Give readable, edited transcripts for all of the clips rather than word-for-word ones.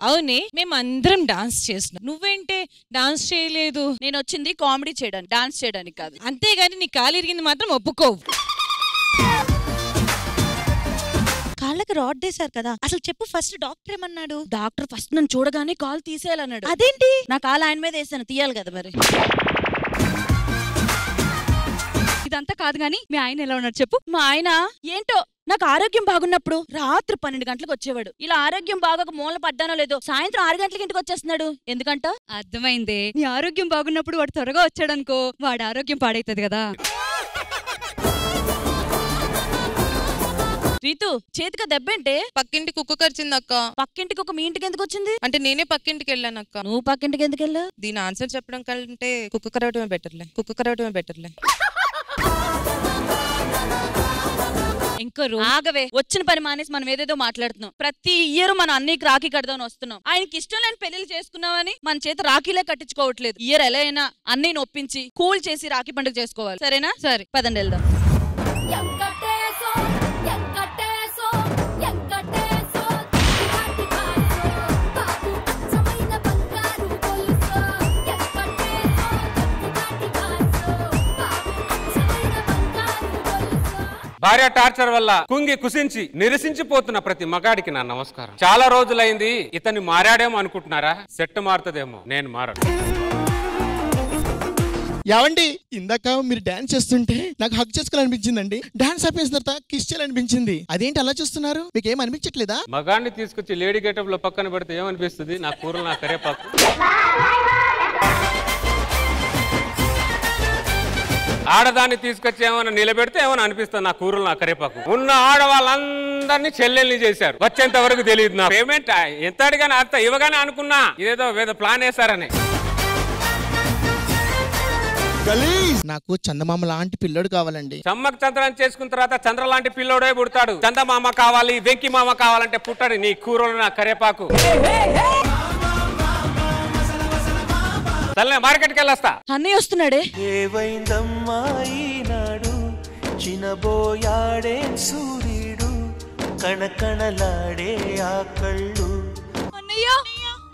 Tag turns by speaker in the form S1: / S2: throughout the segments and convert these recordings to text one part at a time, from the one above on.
S1: అవునే, మేమందరం డాన్స్ చేస్తున్నాం, నువ్వేంటే డాన్స్ చేయలేదు?
S2: నేను వచ్చింది కామెడీ చేయడానికి, డాన్స్ చేయడానికి కాదు.
S1: అంతేగాని నీ కాలు ఇరిగింది మాత్రం ఒప్పుకోవు.
S2: కాళ్ళకి రాడ్ వేశారు కదా, అసలు చెప్పు ఫస్ట్ డాక్టర్ ఏమన్నాడు? డాక్టర్ ఫస్ట్ నన్ను చూడగానే కాలు తీసేయాలన్నాడు. అదేంటి? నా కాలు ఆయన మీద వేసాను, తీయాలి కదా మరి. ఇదంతా కాదు గాని మీ ఆయన ఎలా ఉన్నాడు చెప్పు. మా ఆయన ఏంటో నాకు ఆరోగ్యం బాగున్నప్పుడు రాత్రి 12 గంటలకు వచ్చేవాడు. ఇలా ఆరోగ్యం బాగోక మూల పడ్డానో లేదో సాయంత్రం 6 గంటలకి ఇంటికి వచ్చేస్తున్నాడు. ఎందుకంట?
S3: అర్థమైందే, నీ ఆరోగ్యం బాగున్నప్పుడు వాడు త్వరగా వచ్చాడనుకో వాడి ఆరోగ్యం పాడైతుంది కదా.
S2: రీతు, చేతికి దెబ్బేంటే?
S4: పక్కింటి కుక్క కరిచింది అక్క.
S2: పక్కింటికి ఒక మీ ఇంటికి ఎందుకు వచ్చింది?
S4: అంటే నేనే పక్కింటికి వెళ్ళాను అక్క.
S2: నువ్వు పక్కింటికి ఎందుకు వెళ్ళావు?
S4: దీని ఆన్సర్ చెప్పడం కంటే కుక్క కరవటమే బెటర్లే.
S2: ఇంకో ఆగవే, వచ్చిన పని మానేసి మనం ఏదేదో మాట్లాడుతున్నాం. ప్రతి ఇయర్ మనం అన్నయ్యకి రాఖీ కడదామని వస్తున్నాం. ఆయనకి ఇష్టం లేని పెళ్లిళ్ళు చేసుకున్నామని మన చేత రాఖీలే కట్టించుకోవట్లేదు. ఇయర్ ఎలా అయినా అన్నయ్యని ఒప్పించి కూల్ చేసి రాఖీ పండుగ చేసుకోవాలి. సరేనా? సరే, పదండి వెళ్దాం.
S5: భార్య టార్చర్ వల్ల కుంగి కుసించి నిరసించిపోతున్న ప్రతి మగాడికి నా నమస్కారం. చాలా రోజులైంది, ఇతన్ని మారాడేమో అనుకుంటున్నారా? సెట్ మారుతుందేమో, నేను మారను.
S6: ఏవండి, ఇందాక మీరు డాన్స్ చేస్తుంటే నాకు హక్ చేసుకోవాలనిపించిందండి. డాన్స్ అయిపోయిన తర్వాత కిస్ చేయాలనిపించింది. అదేంటి అలా చూస్తున్నారు? మీకు ఏం అనిపించట్లేదా?
S5: మగాడిని తీసుకొచ్చి లేడీ గెటప్ లో పక్కన పెడితే ఏమనిపిస్తుంది? నా కూరలు నా కరేపాకు. ఆడదాన్ని తీసుకొచ్చి ఏమైనా నిలబెడితే ఏమైనా అనిపిస్తుంది నా కూరలు నా కరేపాకు. ఉన్న ఆడవాళ్ళందరినీ చెల్లెల్ని చేశారు. వచ్చేంత వరకు తెలియదు. నా పేమెంట్ ఎంత అడిగానే అంత ఇవ్వగానే అనుకున్నా ఇదేదో ప్లాన్ వేశారని.
S6: నాకు చందమామ లాంటి పిల్లోడు కావాలండి.
S5: చమ్మక్ చంద్రాన్ని చేసుకున్న తర్వాత చంద్ర లాంటి పిల్లోడే పుడతాడు. చందమామ కావాలి, వెంకి మామ కావాలంటే పుట్టాడు నీ కూరలు నా కరేపాకు. తల్లే మార్కెట్కి వెళ్ళొస్తా.
S2: అన్నయ్య వస్తున్నాడే.
S7: ఏవైందమ్మా ఈనాడు చినబోయాడే సూర్యుడు కణకణలాడే ఆ కళ్ళు.
S2: అన్నయ్య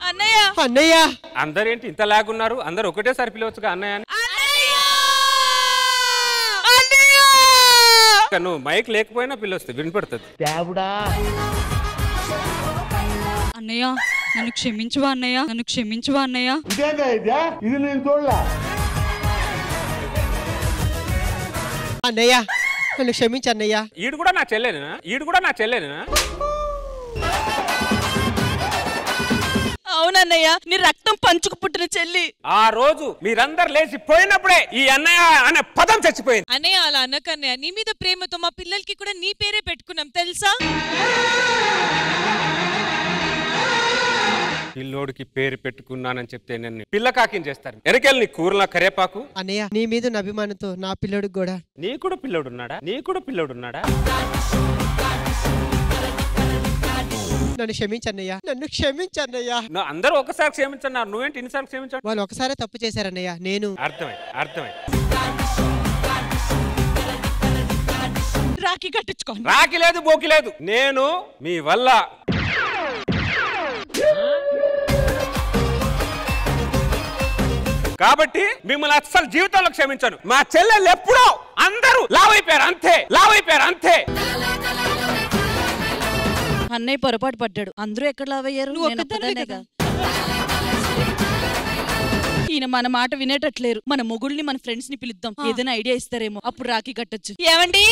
S2: అన్నయ్య
S6: అన్నయ్య,
S5: అందరేంటి ఇంత లాగున్నారు? అందరు ఒకటేసారి పిలవచ్చుగా అన్నయ్య అని. నువ్వు మైక్ లేకపోయినా పిల్లొస్తే వినపడుతుంది.
S3: అన్నయ్య నన్ను క్షమించువా అన్నయ్య, నన్ను క్షమించువా అన్నయ్య.
S8: ఇది నేను చూడలా.
S6: అన్నయ్య నన్ను క్షమించు అన్నయ్య.
S5: ఈడు కూడా నా చెల్లెనా?
S2: అవునన్నయ్య, నీ రక్తం పంచుకు పుట్టిన చెల్లి.
S5: ఆ రోజు మీరందరు లేచి పోయినప్పుడే ఈ అన్నయ్య అనే పదం చచ్చిపోయింది.
S1: అన్నయ్య అలా అనకన్నయ్య, నీ మీద ప్రేమతో మా పిల్లలకి కూడా నీ పేరే పెట్టుకున్నాం తెలుసా?
S5: పిల్లోడికి పేరు పెట్టుకున్నానని చెప్తే నన్ను పిల్ల కాకిని చేస్తారు. ఎరకెళ్ళి నీ కూరల కరేపాకు.
S6: అన్నయ్య, నీ మీద అభిమానంతో నా పిల్లోడికి కూడా.
S5: నీ కూడా పిల్లోడున్నాడా?
S6: నన్ను క్షమించన్నయ్య, నన్ను క్షమించన్నయ్య.
S5: అందరూ ఒకసారి క్షమించన్నారు, నువ్వేంటి ఇన్నిసార్లు క్షమించాడు?
S6: వాళ్ళు ఒకసారి తప్పు చేశారన్నయ్య. నేను
S5: అర్థమై
S2: రాఖీ కట్టించుకో.
S5: రాఖీ లేదు బోకి లేదు. నేను మీ వల్ల కాబట్టి మిమ్మల్ని అస్సలు జీవితంలో క్షమించను. మా చెల్లెళ్ళు ఎప్పుడో అందరూ లావైపోయారు అంతే.
S2: అన్నయ్య పొరపాటు పడ్డాడు. అందరూ ఎక్కడ లావయ్యారు? ఈయన మన మాట వినేటట్లేరు. మన మొగుళ్ళని మన ఫ్రెండ్స్ ని పిలుద్దాం, ఏదైనా ఐడియా ఇస్తారేమో, అప్పుడు రాఖీ కట్టొచ్చు. ఏమండి?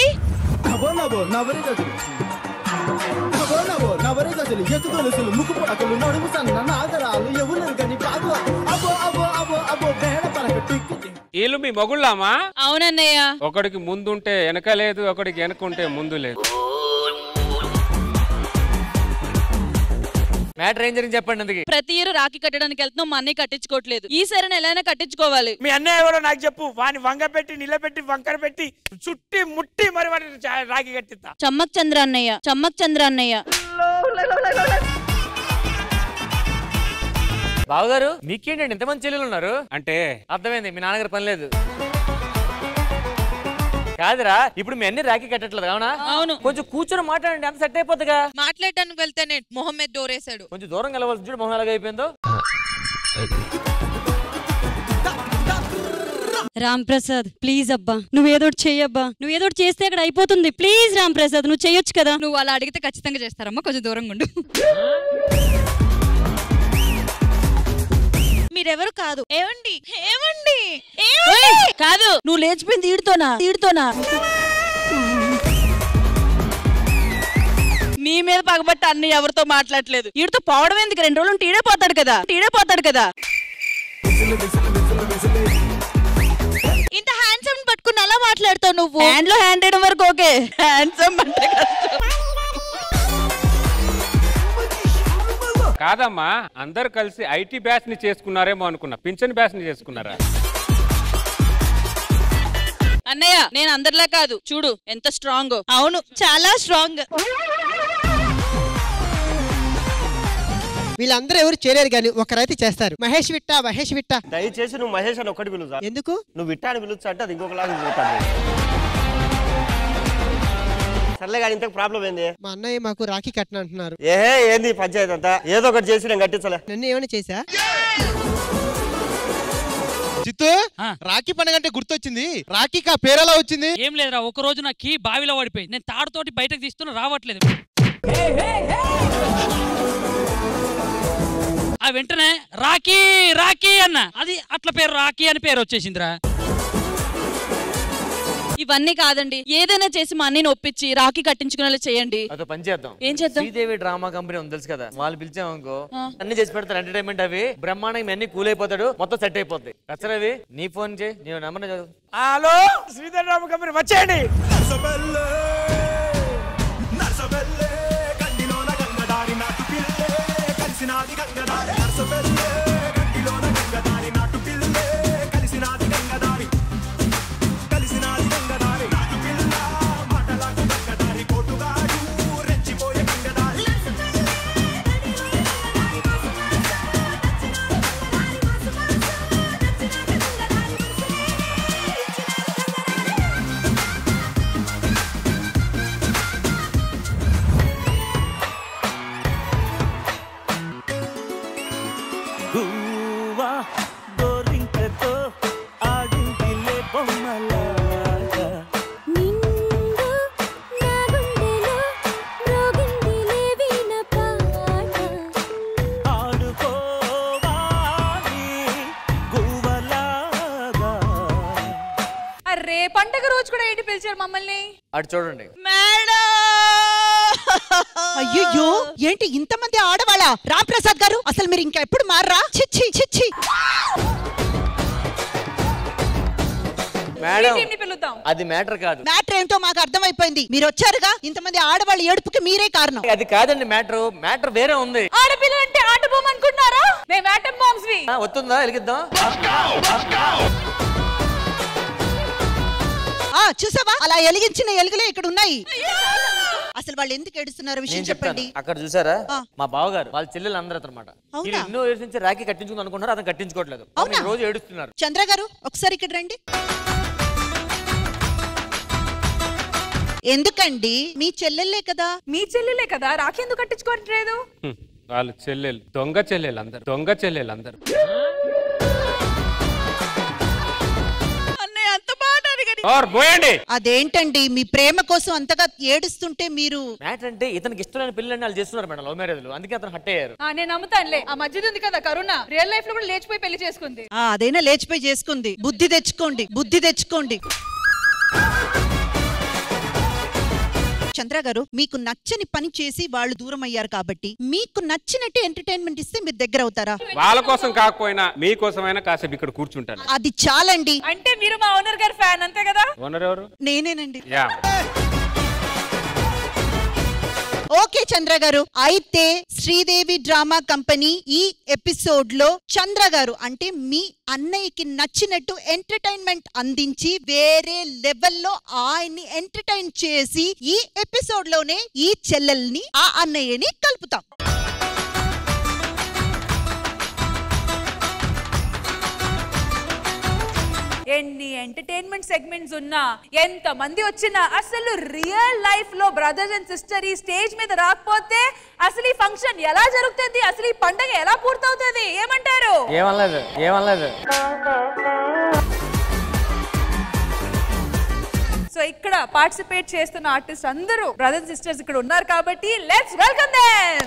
S5: వీళ్ళు మీ మొగుళ్ళామా?
S2: అవునన్నయ్య.
S5: ఒకడికి ముందుంటే వెనక లేదు, ఒకడికి వెనకుంటే ముందు లేదు.
S9: మ్యాటర్ ఏం జరిగింది చెప్పండి. అందుకే
S2: ప్రతి ఇయర్ రాఖీ కట్టడానికి వెళ్తున్నాం, మా అన్నయ్య కట్టించుకోవట్లేదు. ఈసారి ఎలా కట్టించుకోవాలి?
S9: మీ అన్నయ్య ఎవరో నాకు చెప్పు. వాని వంగ పెట్టి నిలబెట్టి వంకర పెట్టి చుట్టి ముట్టి మరి రాఖీ కట్టిస్తా.
S2: చమ్మక్ చంద్ర అన్నయ్య.
S9: బావగారు మీకేంటండి ఇంతమంది చెల్లెలు ఉన్నారు?
S5: అంటే
S9: అర్థమైంది, మీ నాన్నగారు పని లేదు.
S10: కాదురా ఇప్పుడు మీ అన్ని రాఖీ కట్టట్లేదు అవునా?
S2: అవును.
S10: కొంచెం కూర్చొని మాట్లాడండి, అంత సెట్ అయిపోతుందిగా.
S4: మాట్లాడడానికి వెళ్తేనే మొహం మీద డోరేసాడు.
S10: కొంచెం దూరం కలవాల్సి చూడు మొహం ఎలాగ అయిపోయిందో.
S3: రామ్ ప్రసాద్ ప్లీజ్ అబ్బా, నువ్వేదోటి చెయ్యబ్బా, నువ్వేదోటి చేస్తే అక్కడ అయిపోతుంది. ప్లీజ్ రామ్ ప్రసాద్ నువ్వు చెయ్యొచ్చు కదా.
S11: నువ్వు అలా అడిగితే ఖచ్చితంగా చేస్తారమ్మా, కొంచెం దూరంగా ఉండు.
S1: మీరెవరు కాదు. ఏమండి
S2: కాదు, నువ్వు లేచిపోయింది ఈడుతోనా నీ మీద పగబట్టి అన్ని ఎవరితో మాట్లాడలేదు. ఈడితో పోవడం ఎందుకు? 2 రోజులు టీడే పోతాడు కదా.
S1: ఇంత హ్యాండ్సమ్ పట్టుకుని అలా మాట్లాడతావు నువ్వు.
S2: హ్యాండ్ లో హ్యాండ్ వేయడం వరకు ఓకే, హ్యాండ్సమ్ అంటే కష్టం.
S5: కాదమ్మా, అందరు కలిసి ఐటీ బ్యాచ్ ని చేసుకున్నారేమో అనుకున్నా. పింఛన్ బ్యాచ్ ని చేసుకున్నారా?
S2: అన్నయ్య నేను అందరిలా కాదు, చూడు ఎంత స్ట్రాంగ్.
S1: అవును, చాలా స్ట్రాంగ్.
S12: వీళ్ళందరూ ఎవరు చేయలేరు కానీ ఒకరైతే చేస్తారు. మహేష్ విట్ట.
S13: దయచేసి నువ్వు మహేష్ అని ఒక్కటి పిలుచా.
S12: ఎందుకు?
S13: నువ్వు విట్టా అని పిలుచా అంటే అది ఇంకొకలాగా పోతాను. సర్లే కానీ ఇంతకు ప్రాబ్లం ఏంది?
S12: మా అన్నయ్య మాకు రాఖీ కట్టిన అంటున్నారు.
S13: ఏంది పంచాయతీ అంతా? ఏదో ఒకటి చేసి నేను కట్టించలే.
S12: నన్ను ఏమైనా చేసా?
S6: చిత్తు, రాఖీ పండుగ అంటే గుర్తొచ్చింది. రాఖీకి ఆ పేరెలా వచ్చింది?
S14: ఏం లేదురా, ఒక రోజు నా కీ బావిలో పడిపోయింది. నేను తాడుతోటి బయటకు తీస్తున్నా, రావట్లేదు. ఆ వెంటనే రాఖీ అన్న, అది అట్లా పేరు రాఖీ అని పేరు వచ్చేసిందిరా.
S2: ఇవన్నీ కాదండి, ఏదైనా చేసి మా అన్నని ఒప్పించి రాఖీ కట్టించుకునేలా చేయండి.
S10: అదో పని చేద్దాం.
S2: ఏం చేద్దాం?
S10: శ్రీదేవి డ్రామా కంపెనీ ఉంది తెలుసు కదా, వాళ్ళు పిలిచామనుకో అన్ని చేసి పెడతారు. ఎంటర్టైన్మెంట్ అవి బ్రహ్మాండంగా అన్ని కూల్ అయిపోతాడు, మొత్తం సెట్ అయిపోద్ది. రవి నీ ఫోన్ చేయి, నేను నెంబర్ చదువు.
S9: హలో, శ్రీదేవి డ్రామా కంపెనీ వచ్చేయండి.
S11: పండగ రోజు కూడా ఏంటి పిలిచారు మమ్మల్ని?
S10: అటు చూడండి.
S12: అయ్యో ఏంటి ఇంతమంది ఆడవాళ్ళ? రామ్ ప్రసాద్ గారు అసలు మీరు ఇంకా ఎప్పుడు మారరా? చిచ్చి
S10: మేడం, అది మ్యాటర్ కాదు.
S12: మ్యాటర్ ఏంటో మాకు అర్థమైపోయింది. మీరు వచ్చారుగా, ఇంతమంది ఆడవాళ్ళ ఏడుపుకి మీరే కారణం.
S10: అది కాదండి మ్యాటర్ వేరే ఉంది.
S11: ఆడపిల్ల అంటే ఆట బొమ్మ అనుకుంటున్నారా? మేము ఆటం బాంబ్స్ వి.
S10: వస్తుందా? వెలిగిద్దాం.
S12: చూసావా, అలా ఎలిగించిన ఎలుగులే ఇక్కడ ఉన్నాయి. అసలు వాళ్ళు ఎందుకు ఏడుస్తున్నారు విషయం చెప్పండి.
S10: అక్కడ చూసారా, మా బావగారు వాళ్ళ చెల్లెలు అందరూ అన్నమాట. ఎన్నో ఏడు నుంచి రాఖీ కట్టించుకుంది అనుకున్నారు, అతను కట్టించుకోవట్లేదు. రోజు ఏడుస్తున్నారు.
S12: చంద్ర గారు ఒకసారి ఇక్కడ రండి. ఎందుకండి? మీ చెల్లెల్లే కదా.
S11: రాఖీ ఎందుకు కట్టించుకోవట్లేదు?
S5: వాళ్ళు చెల్లెలు, దొంగ చెల్లెలు అందరు.
S12: అదేంటండి మీ ప్రేమ కోసం అంతగా ఏడుస్తుంటే మీరు?
S10: మ్యాటర్ అంటే ఇతనికి ఇష్టమైన పెళ్ళని వాళ్ళు చేస్తున్నారు మేడం, లవ్ మ్యారేజ్లు. అందుకే అతను హట్ అయ్యారు.
S11: నేను నమ్ముతానులే. ఆ మధ్యది ఉంది కదా కరుణ, రియల్ లైఫ్ లో కూడా లేచిపోయి పెళ్లి చేసుకుంది.
S12: అదైనా లేచిపోయి చేసుకుంది. బుద్ధి తెచ్చుకోండి. చంద్ర గారు, మీకు నచ్చని పని చేసి వాళ్ళు దూరం అయ్యారు కాబట్టి మీకు నచ్చినట్టు ఎంటర్టైన్మెంట్ ఇస్తే మీరు దగ్గర అవుతారా?
S5: వాళ్ళ కోసం కాకపోయినా మీకోసమైనా కాసేపు ఇక్కడ కూర్చుంటాను.
S12: అది చాలండి.
S11: అంటే మీరు మా ఓనర్ గారి ఫ్యాన్ అంతే కదా?
S5: ఓనర్ ఎవరు?
S12: నేనేనండి. ఓకే చంద్ర గారు, అయితే శ్రీదేవి డ్రామా కంపెనీ ఈ ఎపిసోడ్ లో చంద్ర గారు అంటే మీ అన్నయ్యకి నచ్చినట్టు ఎంటర్టైన్మెంట్ అందించి వేరే లెవెల్లో ఆయన్ని ఎంటర్టైన్ చేసి ఈ ఎపిసోడ్ లోనే ఈ చెల్లెల్ని ఆ అన్నయ్యని కలుపుతాం.
S11: ఎన్ని ఎంటర్టైన్మెంట్ సెగ్మెంట్స్ ఉన్నా, ఎంత మంది వచ్చినా, అసలు రియల్ లైఫ్ లో బ్రదర్స్ అండ్ సిస్టర్ ఈ స్టేజ్ మీద రాకపోతే అసలు ఈ ఫంక్షన్ ఎలా జరుగుతుంది, అసలు ఈ పండుగ ఎలా పూర్తవుతుంది? ఏమంటారు?
S10: ఏమనలేదు.
S11: సో ఇక్కడ పార్టిసిపేట్ చేస్తున్న ఆర్టిస్ట్ అందరూ బ్రదర్స్ సిస్టర్స్ ఇక్కడ ఉన్నారు కాబట్టి లెట్స్ వెల్కమ్ దెం.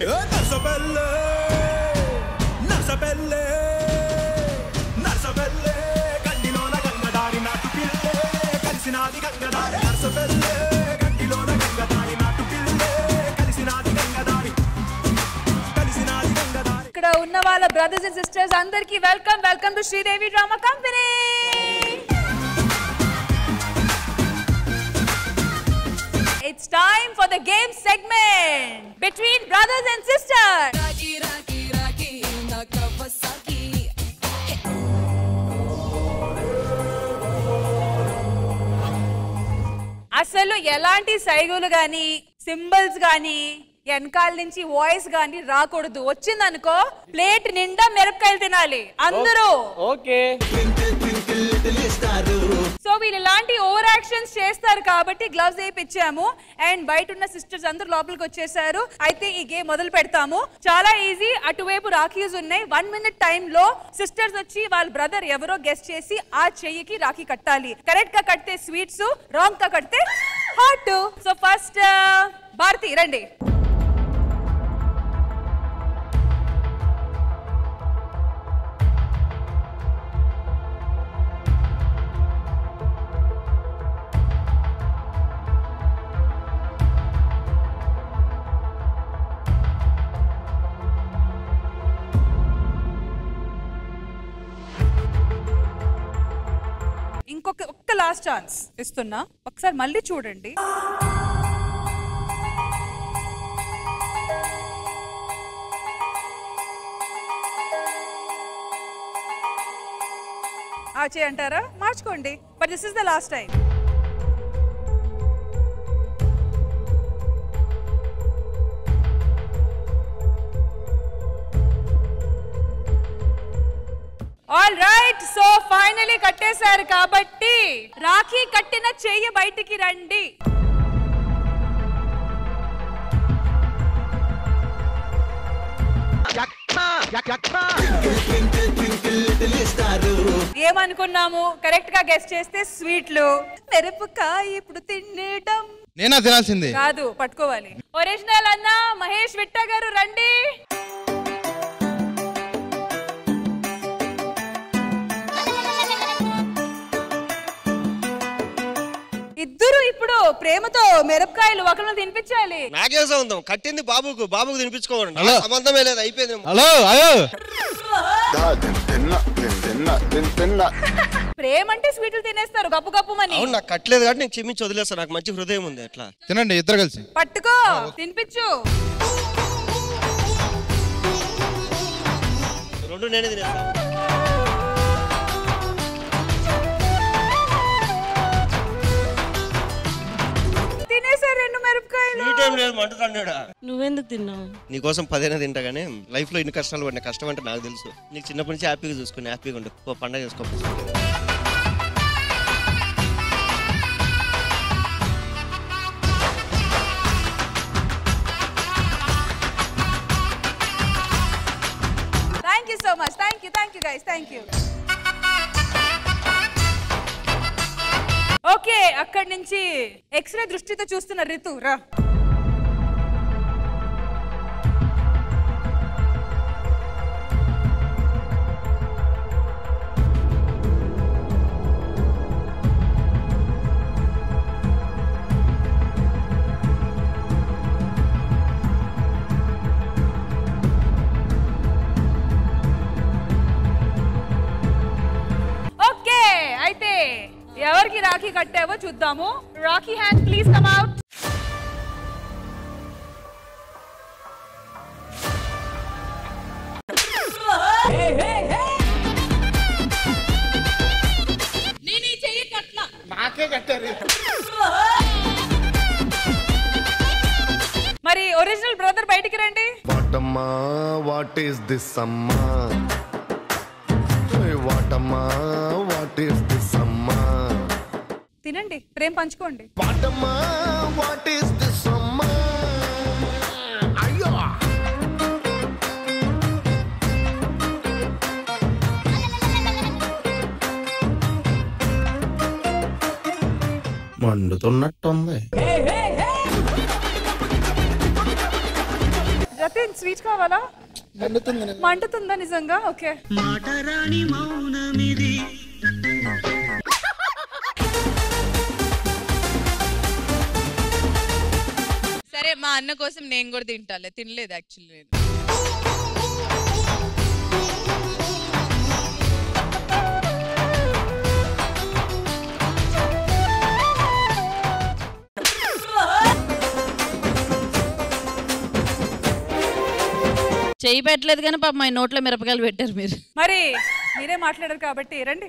S11: ఇక్కడ ఉన్న వాళ్ళ బ్రదర్స్ అండ్ సిస్టర్స్ అందరికి welcome to Sridevi drama company. It's time for the game segment between brothers and sisters. అసలు ఎలాంటి సైగులు గాని సింబల్స్ గాని వెనకాల నుంచి వాయిస్ గాని రాకూడదు. వచ్చిందనుకో ప్లేట్ నిండా మిరపకాయలు తినాలి అందరూ.
S10: ఓకే.
S11: సో వీళ్ళు ఇలాంటి ఓవర్ యాక్షన్స్ చేస్తారు కాబట్టి గ్లవ్స్ వేయించాము. అండ్ బయట ఉన్న సిస్టర్స్ అందరూ లోపలికి వచ్చేసారు. అయితే ఈ గేమ్ మొదలు పెడతాము. చాలా ఈజీ. అటువైపు రాఖీస్ ఉన్నాయి. 1 minute టైం లో సిస్టర్స్ వచ్చి వాళ్ళ బ్రదర్ ఎవరో గెస్ట్ చేసి ఆ చెయ్యికి రాఖీ కట్టాలి. కరెక్ట్ గా కడితే స్వీట్స్, రాంగ్ గా కడితే హాట్. సో ఫస్ట్ భారతి రండి. ఒక్క లాస్ట్ ఛాన్స్ ఇస్తున్నా, ఒకసారి మళ్ళీ చూడండి. ఆచే అంటారా? మార్చుకోండి. But this is the last time. All right. So finally కట్టేశారు కాబట్టి రాఖీ కట్టిన చెయ్యి బయటికి రండి. ఏమనుకున్నాము? కరెక్ట్ గా గెస్ట్ చేస్తే స్వీట్లు. మిరపకాయ ఇప్పుడు తినడం
S15: నేనా తినాల్సింది
S11: కాదు, పట్టుకోవాలి. ఒరిజినల్ అన్న మహేష్ విట్ట గారు రండి. ఇద్దరు ఇప్పుడు ప్రేమతో మిరపకాయలు ఒకరిని తినిపించాలి.
S13: నాకేం సంబంధం? కట్టింది బాబుకు తినిపించుకోవాలి. సంబంధమే లేదు. అయిపోయింది.
S11: ప్రేమ అంటే స్వీట్లు తినేస్తారు గప్పు గప్పుమని.
S13: అవును, నాకు కట్టలేదు కాబట్టి నేను క్షమించి వదిలేస్తాను. నాకు మంచి హృదయం ఉంది. ఎట్లా
S15: తినండి ఇద్దరు కలిసి.
S11: పట్టుకో, తినిపించు.
S13: రెండు నేనే తినేస్తాను.
S11: తినేసారు 2 మిరపకాయలు.
S3: నువ్వెందుకు తిన్నావు?
S13: నీకోసం 10 తింటా కానీ లైఫ్ లో ఇన్ని కష్టాలు పడిన కష్టం అంటే నాకు తెలుసు. నీకు చిన్నప్పటి నుంచి హ్యాపీగా చూసుకుని హ్యాపీగా ఉండు. పండగ చేసుకో.
S11: Thank you so much. Thank you guys. Thank you. Okay, అక్కడి నుంచి ఎక్స్రే దృష్టితో చూస్తున్న రితు రా. ఓకే, అయితే ఎవరికి రాఖీ కట్టావో చూద్దాము. Rakhi hand please come out.
S8: నాకే కట్టారు.
S11: మరి ఒరిజినల్ బ్రదర్ బయటికి రండి.
S16: వాటమ్మా వాట్ ఈస్ దిస్ అమ్మా? వాటమ్మా వాట్ ఈస్ దిస్ అమ్మా?
S11: తినండి, ప్రేమ పంచుకోండి.
S16: వాట్ ఈస్ దిస్ అమ్మా? అయ్యో మండుతున్నట్టుంది.
S11: జతిన్ స్వీట్ కావాలా? మండుతుందా నిజంగా? ఓకే.
S4: సరే మా అన్న కోసం నేను కూడా తింటాలే, తినలేదు యాక్చువల్లీ నేను.
S2: చెయ్యి పెట్టలేదు కానీ పాప మా నోట్లో మిరపకాయలు పెట్టారు మీరు.
S11: మరి మీరే మాట్లాడారు కాబట్టి రండి.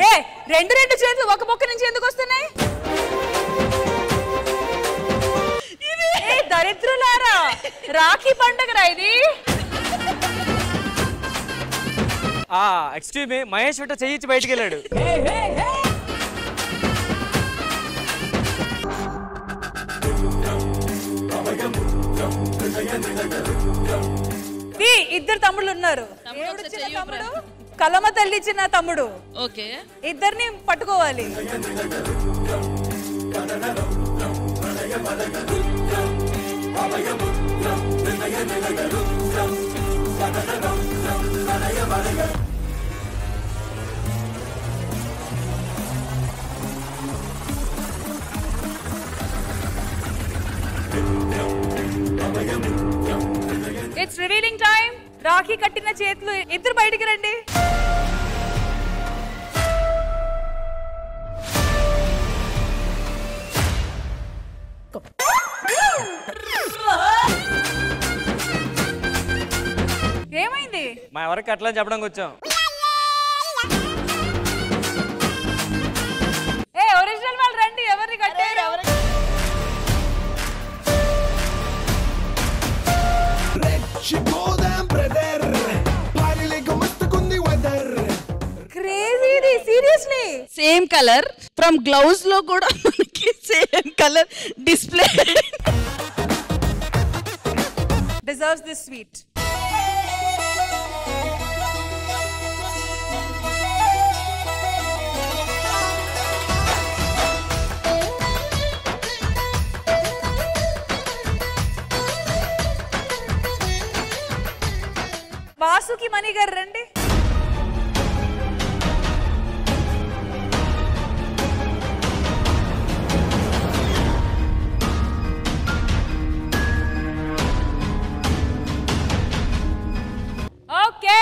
S11: ఏ రెండు రెండు చేతులు ఒక పక్క నుంచి ఎందుకు వస్తున్నాయి? దరిద్రులారా, రాఖీ పండగ ఇది.
S10: ఎక్స్క్యూజ్ మీ, మహేష్ వెంట చెయ్యి బయటికి వెళ్ళాడు.
S11: ఇద్దరు తమ్ముళ్ళు ఉన్నారు. తమ్ముడు కలమ తల్లి ఇచ్చిన తమ్ముడు.
S2: ఓకే,
S11: ఇద్దరిని పట్టుకోవాలి. It's revealing time. రాఖీ కట్టిన చేతులు ఇద్దరు బయటికి రండి. ఏమైంది?
S10: మా ఎవరికి అట్లా చెప్పడానికి వచ్చాం.
S11: ఏ ఒరిజినల్ వాళ్ళు రండి. ఎవరిని కట్టారు? Crazy, seriously
S2: same colour from glove లో కూడా మనకి same colour display.
S11: deserves this sweet. Vasuki Mani గారు రండి. Okay,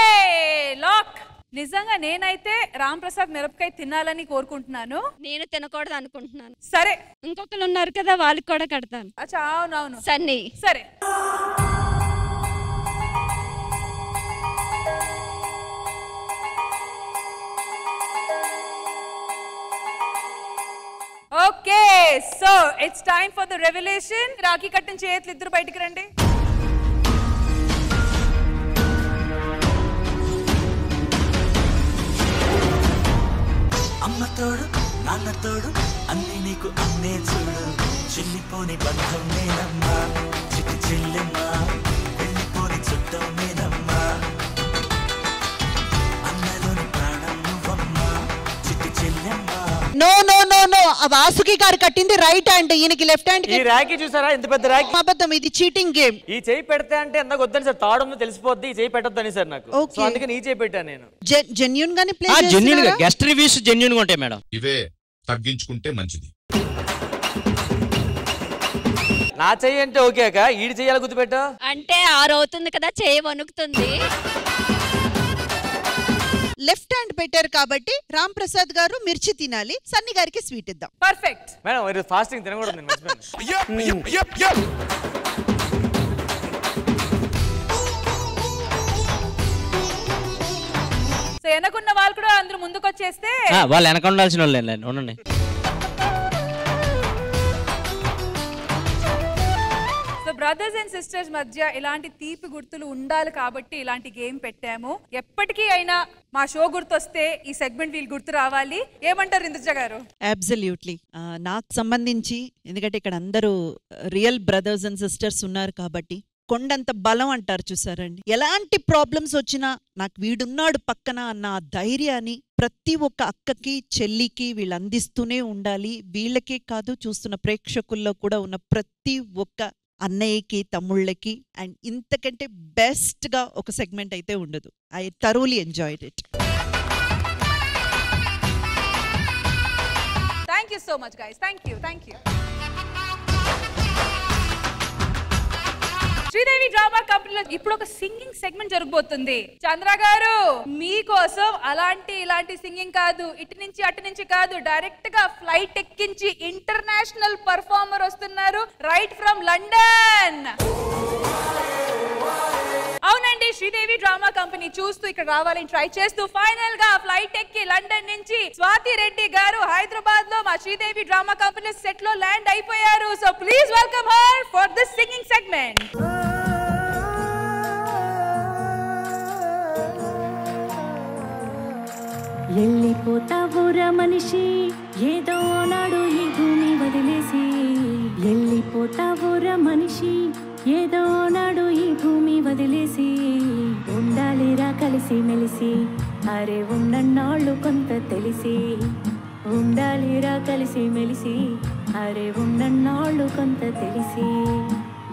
S11: lock. నిజంగా నేనైతే రామ్ ప్రసాద్ మిరపకాయ తినాలని కోరుకుంటున్నాను.
S3: నేను తినకూడదు అనుకుంటున్నాను.
S11: సరే,
S3: ఇంకొకరు ఉన్నారు కదా, వాళ్ళకి కూడా కడతాను.
S11: అవునవును
S3: సన్నీ.
S11: సరే, okay. So it's time for the revolution. Rakhi కట్టిన చేతులు ఇద్దరు బయటికి రండి.
S17: అమ్మ తోడు నాన్న తోడు అన్ని నీకు అన్నే చూడు. చెల్లిపోని బంధం నేనమ్మా, చిట్టి చెల్లెమ్మా, వెళ్ళిపోని చుట్టం నేనమ్మా. అన్నలోని ప్రాణం నువ్వమ్మా, చిట్టి చెల్లెమ్మా.
S12: No no no no, Vasuki గారు కట్టింది రైట్ హ్యాండ్, ఈయనకి లెఫ్ట్ హ్యాండ్.
S10: ఈ రాఖీ చూసారా ఎంత పెద్ద రాఖీ?
S12: అబద్ధం, ఇది చీటింగ్ గేమ్.
S10: ఈ చేయి పెడితే అంటే నాకు వద్దని సార్, తాడుందో తెలిసిపోద్ది, ఈ చేయి పెట్టొద్దని సార్ నాకు. సో అందుకని ఈ చేయి పెట్టాను నేను.
S12: జెన్యూన్ గానే ప్లే
S14: జెన్యూన్ గా గెస్ట్ రివ్యూస్ జెన్యూన్ గా ఉంటాయి మేడం.
S18: ఇవే తగ్గించుకుంటే మంచిది.
S10: నా చెయ్యి అంటే ఓకే అక్క, ఈడి చెయ్యాలి గుర్తుపెట్టా
S3: అంటే 6 అవుతుంది కదా, చేయి వణుకుతుంది.
S12: లెఫ్ట్ హ్యాండ్ పెట్టారు కాబట్టి రామ్ ప్రసాద్ గారు మిర్చి తినాలి, సన్నీ గారికి స్వీట్ ఇద్దాం.
S11: Perfect
S10: madam. ఇది ఫాస్టింగ్ తినకూడదు నేను మర్చిపోయాను.
S11: సో వెనకున్న వాళ్ళు కూడా అందరూ ముందుకు వచ్చేస్తే
S14: వాళ్ళు వెనక ఉండాల్సిన వాళ్ళు ఉండండి.
S11: సో బ్రదర్స్ అండ్ సిస్టర్స్ మధ్య ఇలాంటి తీపి గుర్తులు ఉండాలి కాబట్టి ఇలాంటి గేమ్ పెట్టాము. ఎప్పటికీ అయినా మా షో గుర్తొస్తే ఈ సెగ్మెంట్ వీళ్ళు గుర్తు రావాలి. ఏమంటారు ఇంద్రజ గారు?
S12: అబ్సల్యూట్లీ. నాకు సంబంధించి ఎందుకంటే ఇక్కడ అందరూ రియల్ బ్రదర్స్ అండ్ సిస్టర్స్ ఉన్నారు కాబట్టి కొండంత బలం అంటారు చూసారండి. ఎలాంటి ప్రాబ్లమ్స్ వచ్చినా నాకు వీడున్నాడు పక్కన అన్న ఆ ధైర్యాన్ని ప్రతి ఒక్క అక్కకి చెల్లికి వీళ్ళు అందిస్తూనే ఉండాలి. వీళ్ళకే కాదు చూస్తున్న ప్రేక్షకుల్లో కూడా ఉన్న ప్రతి ఒక్క అన్నయ్యకి తమ్ముళ్ళకి. అండ్ ఇంతకంటే బెస్ట్ గా ఒక సెగ్మెంట్ అయితే ఉండదు. I thoroughly enjoyed it.
S11: Thank you so much guys. Thank you. Sridevi drama కంపెనీలో ఇప్పుడు ఒక సింగింగ్ సెగ్మెంట్ జరగబోతుంది. చంద్ర గారు మీకోసం ఇలాంటి సింగింగ్ కాదు, ఇటు నుంచి అటు నుంచి కాదు, డైరెక్ట్ గా ఫ్లైట్ ఎక్కించి ఇంటర్నేషనల్ పర్ఫార్మర్ వస్తున్నారు రైట్ ఫ్రమ్ లండన్. అవునండి, శ్రీదేవి డ్రామా కంపెనీ చూస్తూ ఇక్కడ రావాలని ట్రై చేస్తూ ఫైనల్ గా ఫ్లైట్ ఎక్కి లండన్ నుంచి స్వాతి రెడ్డి గారు హైదరాబాద్ లో మా శ్రీదేవి డ్రామా కంపెనీ సెట్ లో ల్యాండ్ అయిపోయారు. So please welcome her for this singing segment.
S19: వెళ్ళిపోతావురా మనిషి ఏదో నాడు ఈ భూమి వదిలేసి, వెళ్ళిపోతావురా మనిషి ఏదో నాడు ఈ భూమి వదిలేసి, ఉండాలిరా కలిసి మెలిసి అరే ఉన్నన్నాళ్ళు కొంత తెలిసి, ఉండాలిరా కలిసి మెలిసి అరే ఉన్నన్నాళ్ళు కొంత తెలిసి,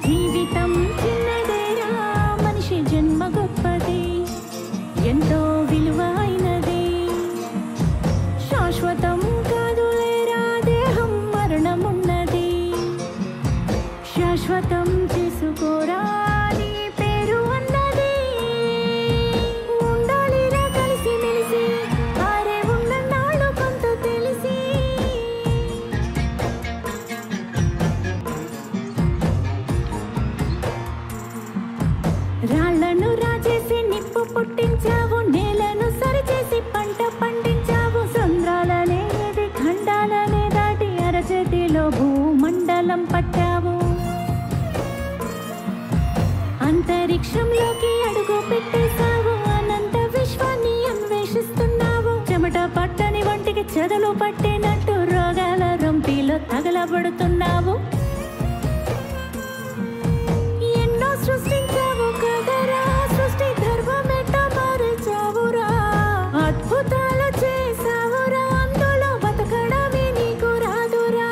S19: జీవితం చిన్నదేరా మనిషి జన్మ గొప్పది ఎంతో విలువైనది, శాశ్వతం కాదులేరా దేహం మరణమున్నది, శాశ్వతం చేసుకోరా నీ పేరు అన్నది, ఉండాలిరా కలిసి మెలిసి అరే ఉన్న నాళ్ళు కొంత తెలిసి. రాళ్లను రాజేసి నిప్పు పుట్టించావు, నేలను సరిచేసి పంట పండించావు, సంద్రాలనేది ఖండాలనే దాటి అరచేతిలో భూమండలం పట్టావు, అంతరిక్షంలోకి అడుగు పెట్టేశావు, అనంత విశ్వాన్ని అన్వేషిస్తున్నావు, చెమట పట్టని వంటికి చెదలు పట్టినట్టు రోగాల రొంపిలో తగలబడుతున్నావు, ఎన్నో సృష్టించావు కదరా సృష్టి ధర్మమెట్ట మార్చావురా, అద్భుతాలు చేసావురా అందులో బతకడమే నీకు రాదురా,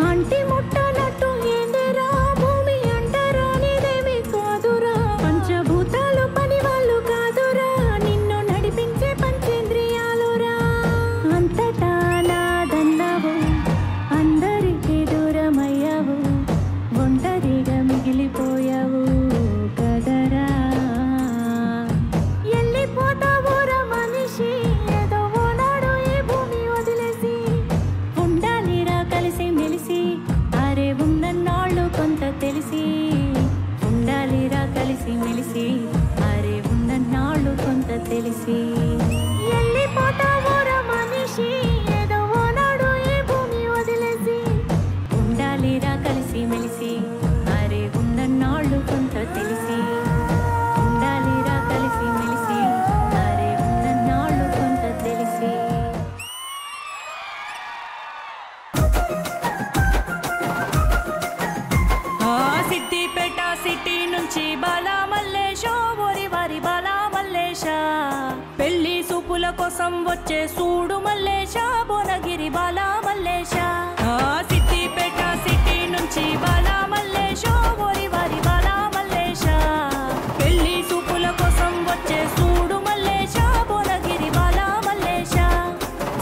S19: అంటి ముట్టనట్టు ఏందిరా భూమి అంటారా నీదేమి కాదురా, పంచభూతాలు పని వాళ్ళు కాదురా నిన్ను నడిపించే పంచేంద్రియాలురా, అంతటా నాదన్నావు అందరికీ దూరమయ్యావు, ఒంటరిగా మిగిలిపోయావు కదరా, వెళ్ళిపోతావురా మనిషి ఏదో ఓనాడు ఈ భూమి వదిలేసి, ఉండాలిరా కలిసి మెలిసి అరే ఉన్నన్నాళ్ళు కొంత తెలిసి, ఉండాలిరా కలిసి మెలిసి అరే ఉన్నన్నాళ్ళు కొంత తెలిసి, వెళ్ళిపోతావురా మనిషి ఏదో ఓనాడు ఈ భూమి వదిలేసి, ఉండాలిరా కలిసి మెలిసి అరే ఉన్నన్నాళ్ళు కొంత తెలిసి, ఉండాలిరా కలిసి మెలిసి అరే ఉన్నన్నాళ్ళు కొంత తెలిసి. సిద్దిపేట సిటీ నుంచి బాలా మల్లేశ ఓరి వారి బాలా మల్లేశ, పెళ్లి సూపుల కోసం వచ్చే సూడు మల్లేశ భువనగిరి బాలా మల్లేశ, సిద్దిపేట సిటీ నుంచి బాలా మల్లేశ ఓరి వారి బాలా మల్లేశ, పెళ్లి సూపుల కోసం వచ్చే సూడు మల్లేశ భువనగిరి బాలా మల్లేశ,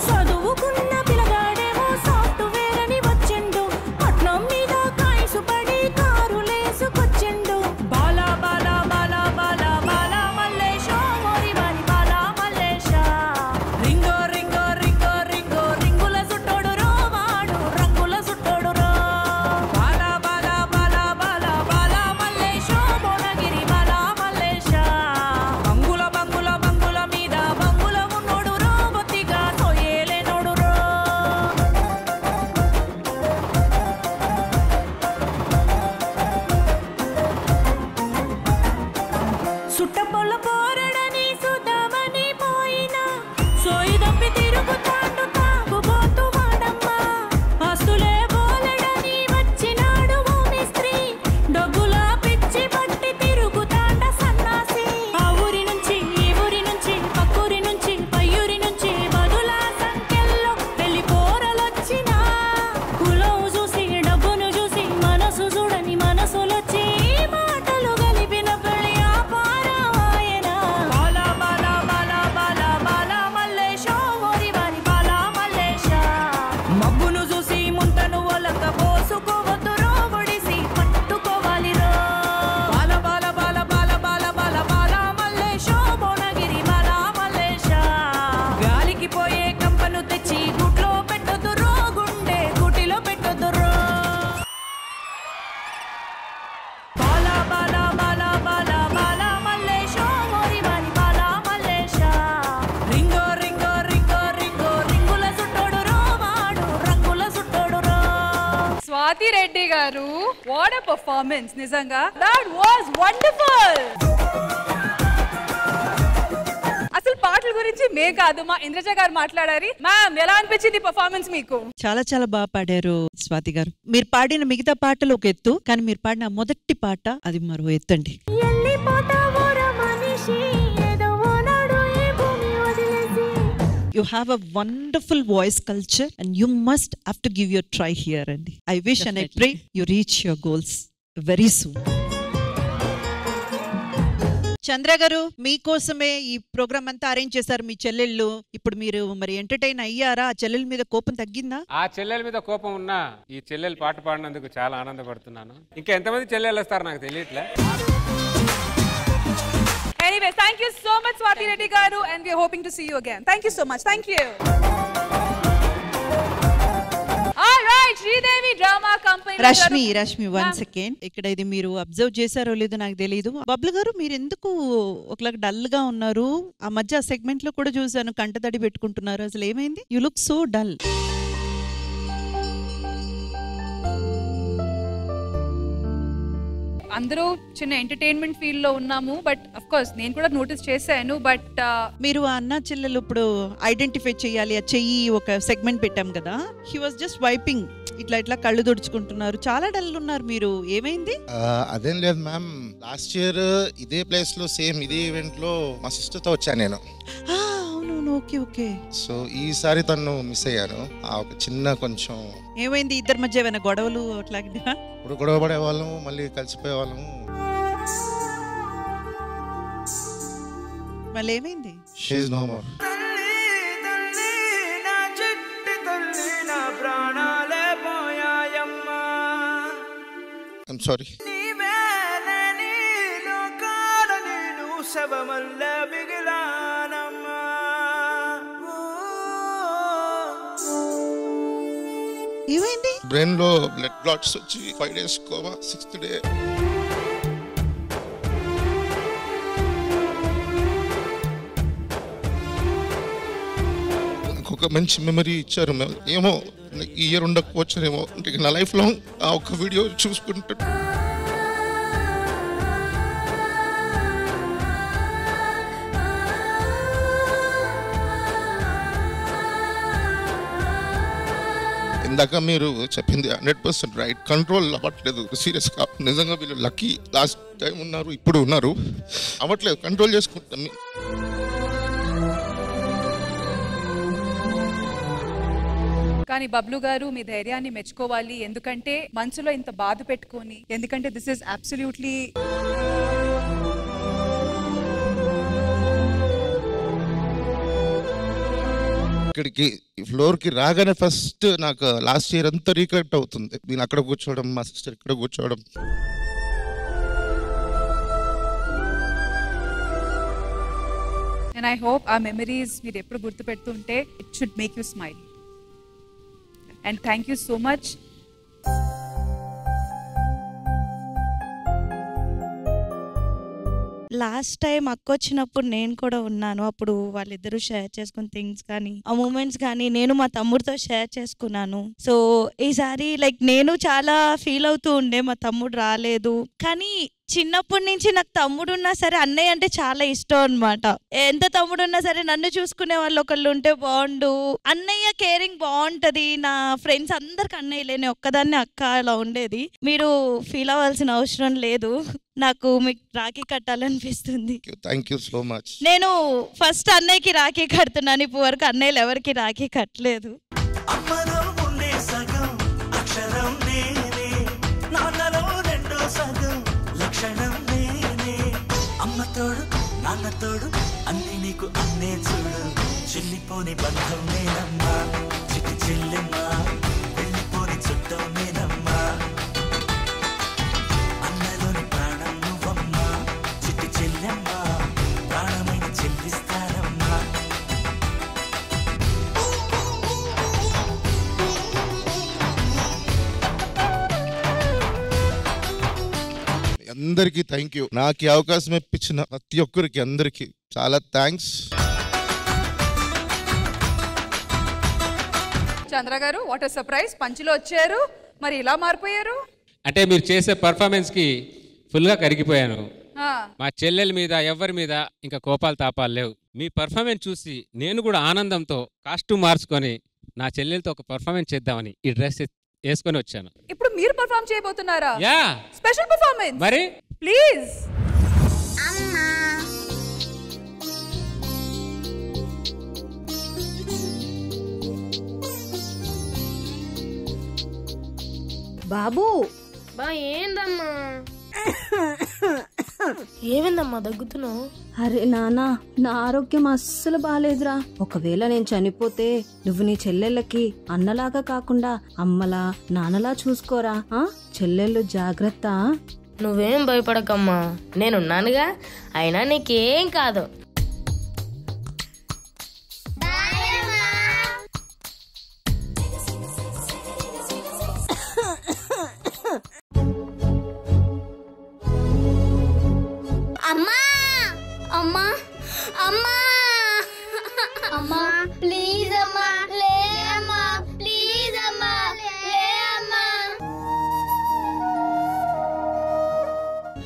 S19: చదువుకున్న పిల్లగాడేమో సాఫ్ట్వేర్ అని వచ్చిండు, పట్నం మీద కాయసు పడి కారులేసుకొచ్చిండు, బాలా బాలా బాలా బాలా బాలా మల్లేశ ఓరి వారి బాలా మల్లేశ, రింగో రింగో రింగో రింగో రింగుల సుట్టోడు రోవాడు
S11: స్వాతి రెడ్డి గారు, వాట్ అ పర్ఫార్మెన్స్ నిజంగా. That was wonderful. అసలు పాటల గురించి మే కాదు మా ఇంద్రజ గారు మాట్లాడారు. మ్యామ్ ఎలా అనిపించింది పర్ఫార్మెన్స్ మీకు?
S20: చాలా చాలా బాగా పాడారు స్వాతి గారు. మీరు పాడిన మిగతా పాటలు ఒక ఎత్తు, కానీ మీరు పాడిన మొదటి పాట అది మరో ఎత్తండి. You have a wonderful voice culture and you must have to give your try here, and I wish and I pray you reach your goals very soon. చంద్ర గారు, మీకోసమే ఈ ప్రోగ్రామ్ అంతా అరేంజ్ చేశారు మీ చెల్లెళ్ళు. ఇప్పుడు మీరు మరి ఎంటర్టైన్ అయ్యారా? ఆ చెల్లెల మీద కోపం తగ్గిందా?
S5: ఆ చెల్లెల మీద కోపం ఉన్నా ఈ చెల్లెలు పాట పాడినందుకు చాలా ఆనందపడుతున్నాను. ఇంకా ఎంతమంది చెల్లెలు వస్తారు నాకు తెలియట్లే.
S11: Anyway, thank you so much Swati Reddy garu, and we are hoping to see you again. Thank you so much. Thank you. All right, Sridevi Drama Company.
S20: Rashmi 1 second. ఇక్కడ ఇది మీరు అబ్జర్వ్ చేశారో లేదో నాకు తెలియదు. బబ్లు గారు, మీరు ఎందుకు ఒకలాగా డల్ గా ఉన్నారు? ఆ మధ్య సెగ్మెంట్ లో కూడా చూసాను కంటతడి పెట్టుకుంటున్నారు. అసలు ఏమైంది? You look so dull.
S11: అందరూ చిన్న ఎంటర్టైన్మెంట్ ఫీల్డ్ లో ఉన్నాము, బట్ అఫ్ కోర్స్ నేను కూడా నోటీస్ చేశాను. బట్
S20: మీరు ఆ అన్న చెల్లెలు ఇప్పుడు ఐడెంటిఫై చేయాలి. ఆ చెయ్యి ఒక సెగ్మెంట్ పెట్టాం కదా, హీ వాస్ జస్ట్ వైపింగ్, ఇట్లా ఇట్లా కళ్ళు తుడుచుకుంటున్నారు. చాలా డల్ ఉన్నారు మీరు. ఏమైంది?
S15: అదేం లేదు మ్యామ్, లాస్ట్ ఇయర్ ఇదే ప్లేస్ లో సేమ్ ఇదే ఈవెంట్ లో మా సిస్టర్ తో వచ్చాను నేను.
S20: అవునవును, ఓకే ఓకే.
S15: సో ఈసారి తను మిస్ అయ్యాను. ఒక చిన్న కొంచెం
S20: ఏమైంది? ఇద్దరి మధ్య ఏమైనా గొడవలు అట్లాంటివా?
S15: ఇప్పుడు గొడవ పడే వాళ్ళము, మళ్ళీ కలిసిపోయే వాళ్ళము.
S20: మళ్ళీ ఏమైంది?
S15: She is no more. I'm sorry.
S20: ఏమైంది?
S15: బ్రెయిన్ లో బ్లడ్ క్లాట్స్ వచ్చి 5 days కోమా, 6th day. ఒక మంచి మెమరీ ఇచ్చారు. ఏమో ఈ ఇయర్ ఉండకపోవచ్చునేమో, అంటే నా లైఫ్ లాంగ్ ఆ ఒక్క వీడియో చూసుకుంటా. ఇందాక మీరు చెప్పింది 100% రైట్. కంట్రోల్ అవ్వట్లేదు సీరియస్ గా. నిజంగా వీళ్ళు లక్కీ, లాస్ట్ టైం ఉన్నారు, ఇప్పుడు ఉన్నారు. అవ్వట్లేదు, కంట్రోల్ చేసుకుంటాం.
S11: కానీ బబ్లు గారు మీ ధైర్యాన్ని మెచ్చుకోవాలి. ఎందుకంటే మనసులో ఇంత బాధ పెట్టుకొని, ఎందుకంటే దిస్ ఇస్ అబ్సల్యూట్లీ
S15: ఇక్కడికి ఫ్లోర్ కి రాగానే ఫస్ట్ నాకు లాస్ట్ ఇయర్ అంతా రీకలెక్ట్ అవుతుంది. నేను అక్కడ కూర్చోవడం, మా సిస్టర్ ఇక్కడ కూర్చోవడం.
S11: అండ్ ఐ హోప్ ఆ మెమరీస్ మీరు ఎప్పుడు గుర్తు పెడుతుంటే it should make you smile. And thank you so much.
S21: Last time అక్క వచ్చినప్పుడు నేను కూడా ఉన్నాను. అప్పుడు వాళ్ళిద్దరూ షేర్ చేసుకున్న థింగ్స్ కానీ ఆ మూమెంట్స్ కానీ నేను మా తమ్ముడితో షేర్ చేసుకున్నాను. సో ఈసారి లైక్ నేను చాలా ఫీల్ అవుతూ ఉండే మా తమ్ముడు రాలేదు. కానీ చిన్నప్పటి నుంచి నాకు తమ్ముడు ఉన్నా సరే అన్నయ్య అంటే చాలా ఇష్టం అన్నమాట. ఎంత తమ్ముడు ఉన్నా సరే నన్ను చూసుకునే వాళ్ళు ఒకళ్ళు ఉంటే బాగుండు. అన్నయ్య కేరింగ్ బాగుంటది. నా ఫ్రెండ్స్ అందరికి అన్నయ్య లేని ఒక్కదాన్ని అక్క అలా ఉండేది. మీరు ఫీల్ అవ్వాల్సిన అవసరం లేదు. నాకు మీకు రాఖీ కట్టాలనిపిస్తుంది.
S15: Thank you so much.
S21: నేను ఫస్ట్ అన్నయ్యకి రాఖీ కడుతున్నాను. ఇప్పుడు వరకు అన్నయ్యలు ఎవరికి రాఖీ కట్టలేదు.
S17: అమ్మలో ఉండే సగం అక్షరం నేనే, నాన్నలో రెండో సగం లక్షణం నేనే. అమ్మ తోడు నాన్న తోడు అన్ని నీకు అన్నే చూడు, చెల్లిపోని బంధం నేనమ్మా, చిట్టి చెల్లెమ్మా, వెళ్ళిపోని చుట్టం నేనమ్మా. అన్నలోని ప్రాణం నువ్వమ్మా, చిట్టి చెల్లెమ్మా, ప్రాణమైన చెల్లిస్తానమ్మా.
S15: అందరికీ థ్యాంక్ యూ. నాకు ఈ అవకాశం ఇప్పించిన ప్రతి ఒక్కరికి అందరికి చాలా థ్యాంక్స్.
S11: చంద్ర గారు, వాట్ ఎ సర్ప్రైజ్, పంచిలో వచ్చారు. మరి ఇలా మారిపోయారు?
S5: అంటే మీరు చేసే పర్ఫార్మెన్స్ కి ఫుల్ గా కరిగిపోయాను.
S11: ఆ,
S5: మా చెల్లెల మీద ఎవరి మీద ఇంకా కోపాలు తాపాలు లేవు. మీ పర్ఫార్మెన్స్ చూసి నేను కూడా ఆనందంతో కాస్ట్యూమ్ మార్చుకొని నా చెల్లెలతో ఒక పర్ఫార్మెన్స్ చేద్దామని ఈ డ్రెస్ వేసుకొని వచ్చాను.
S11: ఇప్పుడు మీరు పర్ఫామ్ చేయబోతున్నారా?
S5: Yeah,
S11: special performance.
S5: మరి
S11: ప్లీజ్.
S19: బాబు బా ఏందమ్మా ఏమైందమ్మా దగ్గుతున్నావు? అరే నానా, నా ఆరోగ్యం అస్సలు బాగాలేదురా. ఒకవేళ నేను చనిపోతే నువ్వు నీ చెల్లెళ్ళకి అన్నలాగా కాకుండా అమ్మలా నాన్నలా చూసుకోరా. చెల్లెళ్ళు జాగ్రత్త.
S7: నువ్వేం భయపడకమ్మా, నేనున్నానుగా. అయినా నీకేం కాదు.
S19: అమ్మా అమ్మా అమ్మా అమ్మా ప్లీజ్ అమ్మా లే అమ్మా ప్లీజ్ అమ్మా లే అమ్మా.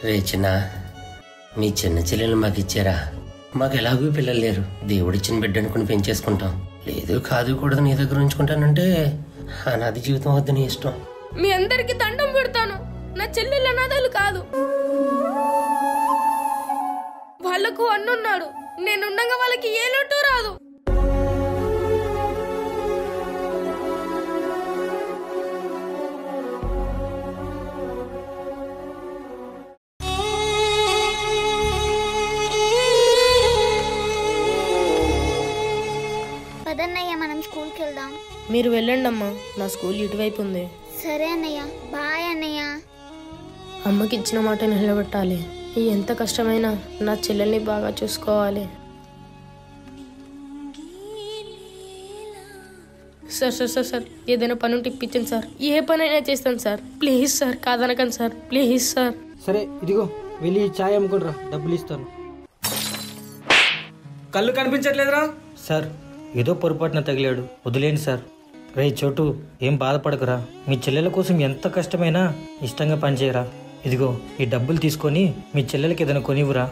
S22: రే చిన్న, మీ చిన్న చెల్లెలు మాకు ఇచ్చారా? మాకు ఎలాగూ పిల్లలు లేరు. దేవుడిచ్చిన బిడ్డ అనుకుని పెంచేసుకుంటాం. లేదు కాదు కూడా నీ దగ్గర ఉంచుకుంటానంటే అనాది జీవితం వద్దు, నీ ఇష్టం.
S7: మీ అందరికి దండం పెడతాను. నా చెల్లెలు అనాథాలు కాదు. వాళ్ళకు అన్నున్నాడు. నేనుండగా వాళ్ళకి ఏ లోటు రాదు.
S19: పదన్నయ్య మనం స్కూల్కి వెళ్దాం.
S7: మీరు వెళ్ళండి అమ్మా, నా స్కూల్ ఇటువైపు ఉంది.
S19: సరే అన్నయ్య, బాయ్ అన్నయ్య.
S7: అమ్మకి ఇచ్చిన మాట నిలబెట్టాలి. ఎంత కష్టమైనా నా చెల్లెల్ని బాగా చూసుకోవాలి. సార్ సార్ సార్ సార్ ఏదైనా పని ఉంటే ఇప్పించండి సార్. ఏ పనైనా చేస్తాను సార్. ప్లీజ్ సార్, కాదనకండి సార్. Please sir.
S23: సరే ఇదిగో వెళ్ళి ఛాయ్ అమ్ముకుంటురా, డబ్బులు ఇస్తాను.
S24: కళ్ళు కనిపించట్లేదురా?
S23: సార్ ఏదో పొరపాటున తగిలాడు, వదిలేండి సార్. రే చోటు, ఏం బాధపడకురా. మీ చెల్లెల కోసం ఎంత కష్టమైనా ఇష్టంగా పనిచేయరా. ఇదిగో ఈ డబ్బులు తీసుకొని మీ చెల్లెలకి ఏదైనా కొనివ్వరా.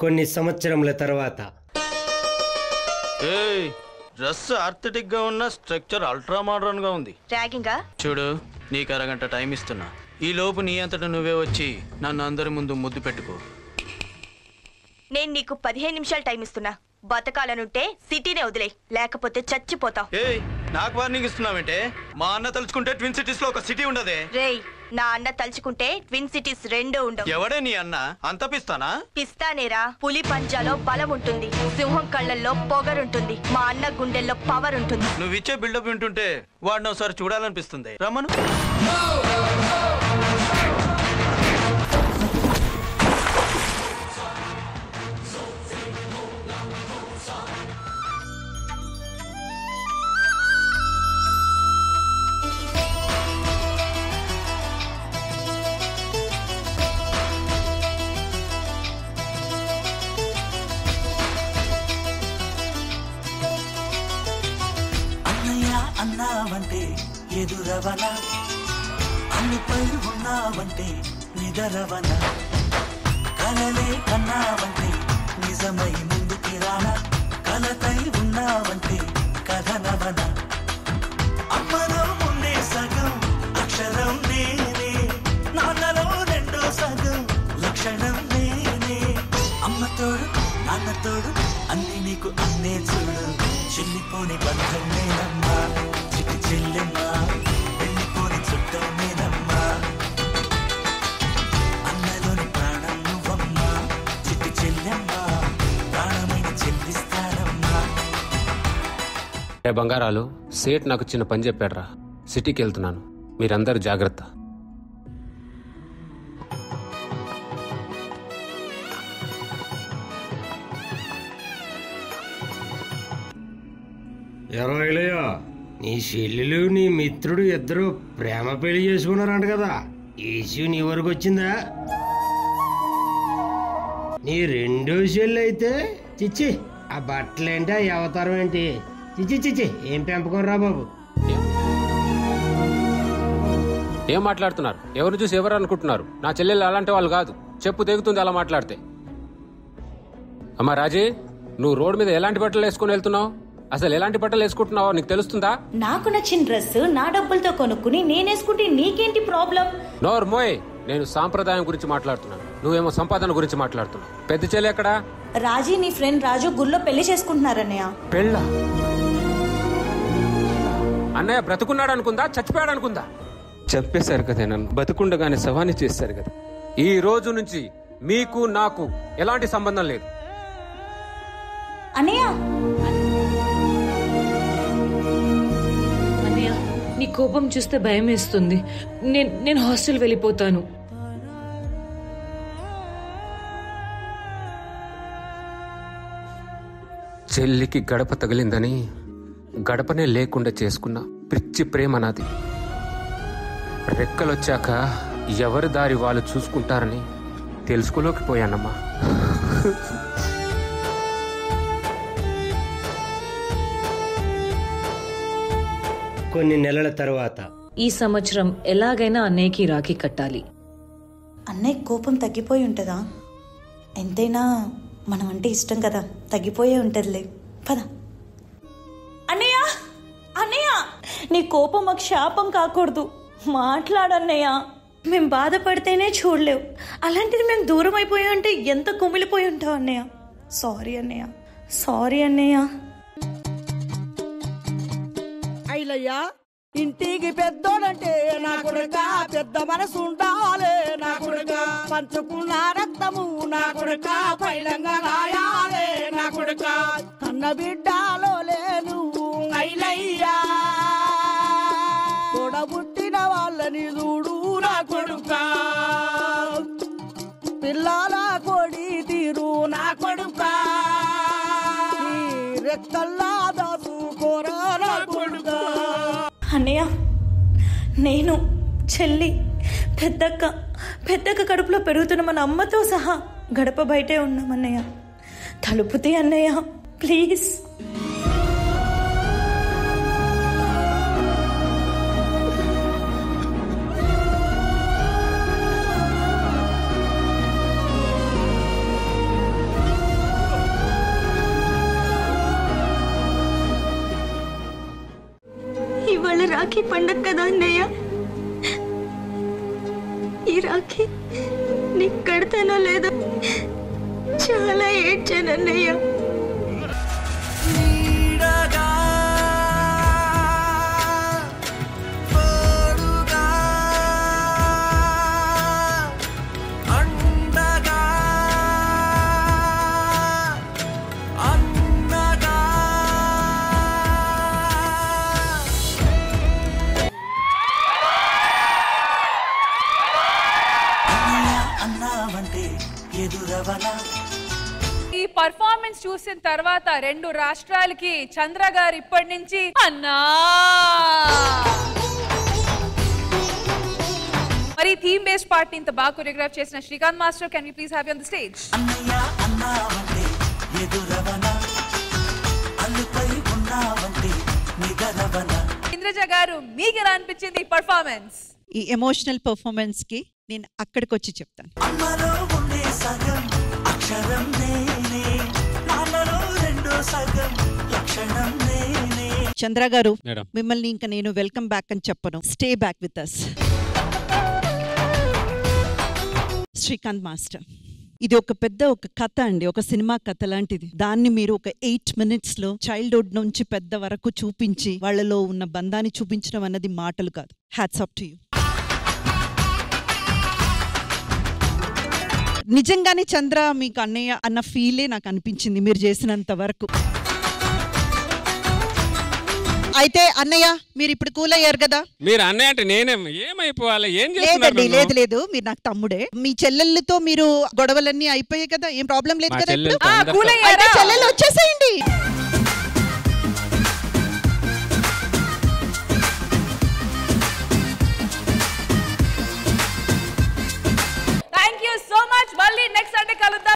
S22: కొన్ని సంవత్సరముల తర్వాత
S25: డ్రెస్ ఆర్థెటిక్ గా ఉన్న, స్ట్రక్చర్ అల్ట్రా మోడర్న్ గా ఉంది.
S26: ర్యాగింగా
S25: చూడు, నీకు అరగంట టైం ఇస్తున్నా. ఈ లోపు నీ అంతటా నువ్వే వచ్చి నన్ను అందరి ముందు ముద్దు పెట్టుకో.
S26: నేను నీకు 15 నిమిషాలు టైం ఇస్తున్నా. బతకాలనుంటే సిటీనే వదిలే, లేకపోతే చచ్చిపోతావు.
S25: ఏయ్, నాకు వార్నింగ్ ఇస్తున్నావేంటే? మా అన్న తలుచుకుంటే ట్విన్ సిటీస్ లో ఒక సిటీ ఉండదే.
S26: రేయ్, నా అన్న తలుచుకుంటే ట్విన్ సిటీస్ 2 ఉండవు.
S25: ఎవడే నీ అన్న? అంత పిస్తానా?
S26: పిస్తానేరా. పులి పంజాలో బలం ఉంటుంది, సింహం కళ్ళల్లో పొగరుంటుంది, మా అన్న గుండెల్లో పవర్ ఉంటుంది.
S25: నువ్వు ఇచ్చే బిల్డప్ వింటుంటే వాడిని ఒకసారి చూడాలనిపిస్తుంది. రమ్మను.
S17: అన్నావంటే ఎదురవన, అన్నిపై ఉన్నావంటే నిదరవన, కలలే కన్నావంటే నిజమై ముందుకి రాన, కలతై ఉన్నావంటే కథనవన. అమ్మలో ఉండే సగం అక్షరం నేనే, నాన్నలో రెండో సగం లక్షణం నేనే. అమ్మతోడు నాన్నతోడు అన్ని నీకు అన్నే చూడు, చెల్లిపోని బంధం నేనమ్మా, చిటి చెల్లెమ్మా, వెళ్ళిపోని చుట్టం నేనమ్మా. అన్నలోని ప్రాణం నువ్వమ్మా, చిటి చెల్లెమ్మా, ప్రాణమైన చెల్లిస్తానమ్మా.
S5: బంగారాలు, సేట్ నాకు చిన్న పని చెప్పాడురా. సిటీకి వెళ్తున్నాను, మీరందరూ జాగ్రత్త.
S23: ఎరవైలయ్యా, నీ చెల్లెలు నీ మిత్రుడు ఇద్దరు ప్రేమ పెళ్లి చేసుకున్నారంట కదా, ఈ ఇష్యూ నీ వరకు వచ్చిందా? నీ రెండో చెల్లి అయితే చిచ్చి ఆ బట్టలేంటి, ఆ అవతారం ఏంటి, చిచ్చి చిచ్చి ఏం పెంపకం రా బాబు.
S5: ఏం మాట్లాడుతున్నారు? ఎవరు చూసి ఎవరు అనుకుంటున్నారు? నా చెల్లెలు అలాంటి వాళ్ళు కాదు, చెప్పు తెగుతుంది అలా మాట్లాడితే. అమ్మా రాజీ, నువ్వు రోడ్డు మీద ఎలాంటి బట్టలు వేసుకుని వెళ్తున్నావు? అసలు ఎలాంటి బట్టలు వేసుకుంటున్నావో నీకు తెలుస్తుందా?
S21: నాకు నచ్చిన డ్రెస్ నా డబ్బులతో కొనుక్కుని నేనేసుకుంటే నీకేంటి ప్రాబ్లం?
S5: నోర్ మోయ్, నేను సాంప్రదాయం గురించి మాట్లాడుతున్నాను, నువ్వేమో సంపాదన గురించి మాట్లాడుతున్నావు. పెద్ద చెల్లి ఎక్కడా?
S21: రాజీ నీ ఫ్రెండ్ రాజు గుళ్ళో పెళ్లి చేసుకుంటున్నారన్నయ్య.
S5: పెళ్ళ? అన్నయ్య బ్రతుకున్నాడు అనుకుందా, చచ్చిపోయాడు అనుకుందా? చెప్పేశారు కదా నన్ను, బతుకుండగానే సవాని చేశారు కదా. ఈ రోజు నుంచి మీకు నాకు ఎలాంటి సంబంధం లేదు.
S21: అన్నయ్య
S1: నీ కోపం చూస్తే భయం వేస్తుంది. నేను హాస్టల్ వెళ్ళిపోతాను.
S5: చెల్లికి గడప తగిలిందని గడపనే లేకుండా చేసుకున్న పిచ్చి ప్రేమ నాది. రెక్కలొచ్చాక ఎవరి దారి వాళ్ళు చూసుకుంటారని తెలుసుకోలేకపోయానమ్మా.
S23: కొన్ని నెలల తర్వాత
S1: ఈ సంవత్సరం ఎలాగైనా అన్నయ్యకి రాఖీ కట్టాలి.
S21: అన్నయ్య కోపం తగ్గిపోయి ఉంటుందా? ఎంతైనా మనం అంటే ఇష్టం కదా, తగ్గిపోయే ఉంటుందిలే. పద. అన్నయ్య అన్నయ్య, నీ కోపం మాకు శాపం కాకూడదు. మాట్లాడన్నయ్య. మేము బాధపడితేనే చూడలేవు, అలాంటిది మేము దూరం అయిపోయి ఉంటే ఎంత కుమిలిపోయి ఉంటావు అన్నయ్య. సారీ అన్నయ్య, సారీ అన్నయ్య.
S6: ఐలయ్యా, ఇంటికి పెద్దోడంటే నా కొడుక, పెద్ద మనసు ఉండాలే నా కొడుక, పంచుకున్న రక్తము నా కొడుక, పైలంగా రాయాలే నా కొడుక, కన్న బిడ్డలో లేను ఐలయ్యా, తోడబుట్టిన వాళ్ళని చూడు నా కొడుక, పిల్లల కొడి తీరు నా కొడుక, రెక్కల్లా దాసుకోరా నా కొడుక.
S21: అన్నయ్య, నేను చెల్లి పెద్దక్క కడుపులో పెరుగుతున్న మన అమ్మతో సహా గడప బయటే ఉన్నామన్నయ్య. తలుపుతే అన్నయ్య ప్లీజ్.
S26: ఇవాళ రాఖీ పండగ కదా అన్నయ్య, ఈ రాఖీ నీకు కడతానో లేదో చాలా ఏడ్చానన్నయ్య.
S11: ఈ పర్ఫార్మెన్స్ చూసిన తర్వాత రెండు రాష్ట్రాలకి చంద్ర గారు ఇప్పటి నుంచి అన్నా మరి థీమ్ బేస్డ్ పార్ట్ ఇంత బాగా కొరియోగ్రాఫ్ చేసిన Srikanth master, can you please have you on the stage? Indraja గారు, మీకు ఎలా అనిపించింది ఈ పర్ఫార్మెన్స్?
S20: ఈ ఎమోషనల్ పర్ఫార్మెన్స్ కి నేను అక్కడికి వచ్చి చెప్తాను. చంద్ర గారు, మిమ్మల్ని ఇంకా నేను వెల్కమ్ బ్యాక్ అని చెప్పను. Stay back with us. Srikanth master, ఇది ఒక పెద్ద కథ అండి, ఒక సినిమా కథ లాంటిది. దాన్ని మీరు ఒక 8 minutes లో చైల్డ్హుడ్ నుంచి పెద్ద వరకు చూపించి వాళ్ళలో ఉన్న బంధాన్ని చూపించడం అన్నది మాటలు కాదు. Hats off to you. నిజంగానే చంద్ర మీకు అన్నయ్య అన్న ఫీలే నాకు అనిపించింది మీరు చేసినంత వరకు.
S12: అయితే అన్నయ్య మీరు ఇప్పుడు కూల్ అయ్యారు కదా.
S5: మీరు అన్నయ్య అంటే ఏమైపోవాలి? ఏం
S12: లేదండి, లేదు మీరు నాకు తమ్ముడే. మీ చెల్లెళ్ళతో మీరు గొడవలన్నీ అయిపోయాయి కదా, ఏం ప్రాబ్లం లేదు కదా. అయితే చెల్లెళ్ళు వచ్చేసేయండి.
S11: Thank you so much. మళ్ళీ నెక్స్ట్ సండే కలుద్దాం.